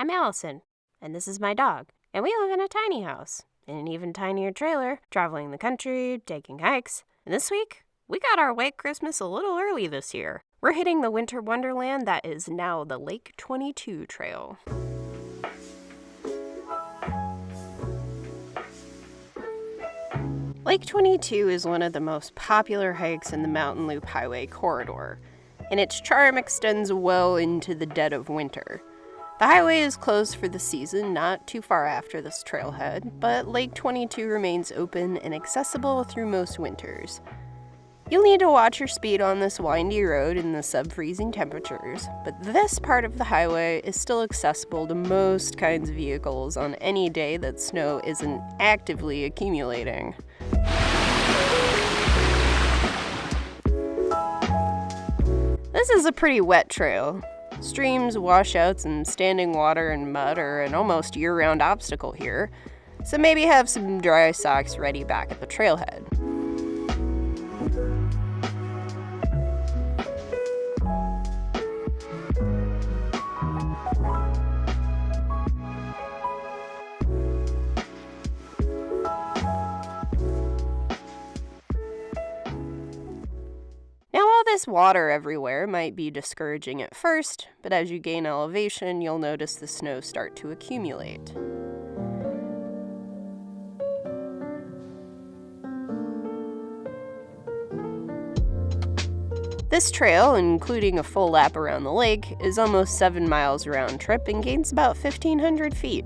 I'm Allison, and this is my dog. And we live in a tiny house, in an even tinier trailer, traveling the country, taking hikes. And this week, we got our white Christmas a little early this year. We're hitting the winter wonderland that is now the Lake 22 Trail. Lake 22 is one of the most popular hikes in the Mountain Loop Highway corridor, and its charm extends well into the dead of winter. The highway is closed for the season not too far after this trailhead, but Lake 22 remains open and accessible through most winters. You'll need to watch your speed on this windy road in the sub-freezing temperatures, but this part of the highway is still accessible to most kinds of vehicles on any day that snow isn't actively accumulating. This is a pretty wet trail. Streams, washouts, and standing water and mud are an almost year-round obstacle here, so maybe have some dry socks ready back at the trailhead. Now, all this water everywhere might be discouraging at first, but as you gain elevation, you'll notice the snow start to accumulate. This trail, including a full lap around the lake, is almost 7 miles round trip and gains about 1,500 feet,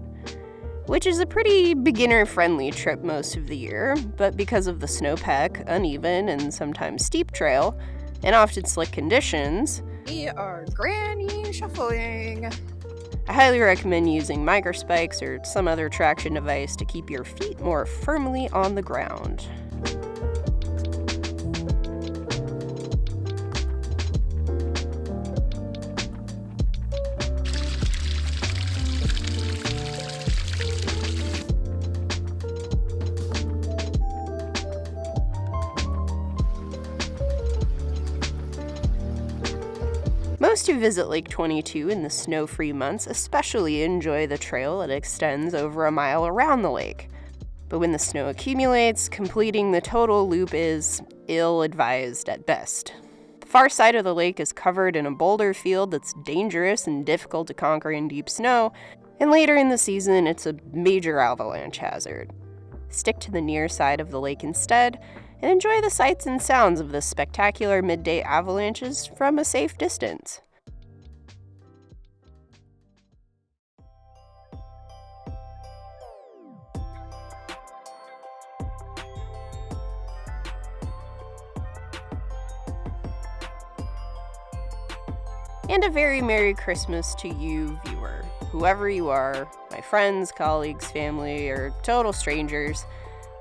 which is a pretty beginner-friendly trip most of the year, but because of the snowpack, uneven, and sometimes steep trail, and often slick conditions, We are granny shuffling. I highly recommend using microspikes or some other traction device to keep your feet more firmly on the ground. Most who visit Lake 22 in the snow-free months especially enjoy the trail that extends over a mile around the lake. But when the snow accumulates, completing the total loop is ill-advised at best. The far side of the lake is covered in a boulder field that's dangerous and difficult to conquer in deep snow, and later in the season it's a major avalanche hazard. Stick to the near side of the lake instead, and enjoy the sights and sounds of the spectacular midday avalanches from a safe distance. And a very Merry Christmas to you, viewer. Whoever you are, my friends, colleagues, family, or total strangers,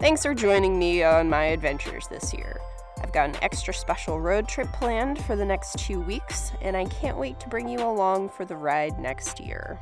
thanks for joining me on my adventures this year. I've got an extra special road trip planned for the next 2 weeks, and I can't wait to bring you along for the ride next year.